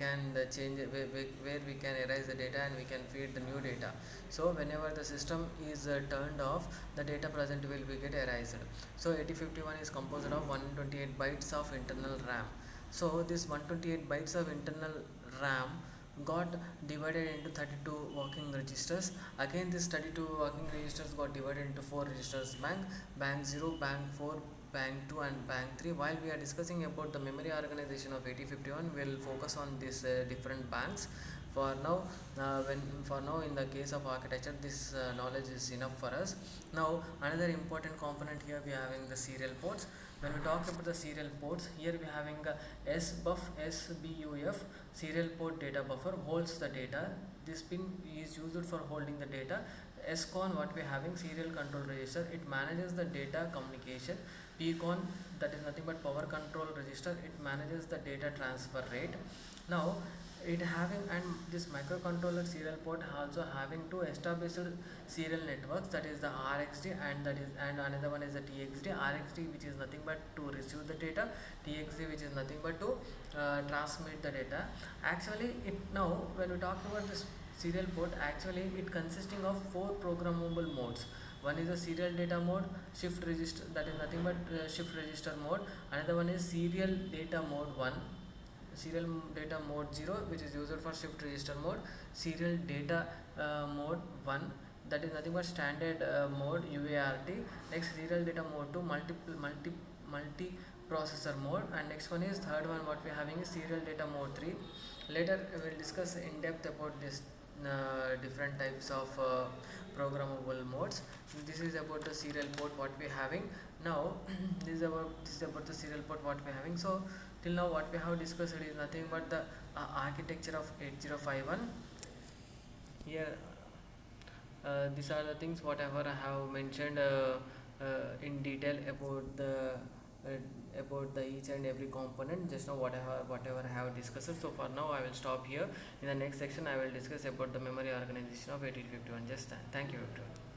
can change it, where we can erase the data and we can feed the new data. So whenever the system is turned off, the data present will be get erased. So 8051 is composed of 128 bytes of internal RAM. So this 128 bytes of internal RAM got divided into 32 working registers. Again this 32 working registers got divided into 4 registers: bank 0, bank 4, bank 2 and bank 3. While we are discussing about the memory organization of 8051, we'll focus on these different banks. For now, in the case of architecture, this knowledge is enough for us. Now another important component here, we are having the serial ports. When we talk about the serial ports, here we are having a SBUF, serial port data buffer, holds the data. This pin is used for holding the data. SCON, what we are having, serial control register, it manages the data communication. PCON, that is nothing but power control register, it manages the data transfer rate. Now it having, and this microcontroller serial port also having two established serial networks, that is the RxD and another one is the TxD. RxD, which is nothing but to receive the data, TxD, which is nothing but to transmit the data. Actually it, now when we talk about this serial port, actually it consisting of 4 programmable modes. One is the serial data mode, shift register, that is nothing but shift register mode. Another one is serial data mode 1, serial data mode 0, which is used for shift register mode. Serial data mode 1, that is nothing but standard mode, UART. Next, serial data mode 2, multi processor mode. And next one is third one, what we are having is serial data mode 3. Later we will discuss in depth about this different types of programmable modes. This is about the serial port what we are having. Now this is about the serial port what we are having. So till now what we have discussed is nothing but the architecture of 8051. Here these are the things whatever I have mentioned in detail about the each and every component. Just now whatever I have discussed. So for now I will stop here. In the next section I will discuss about the memory organization of 8051. Just thank you everyone.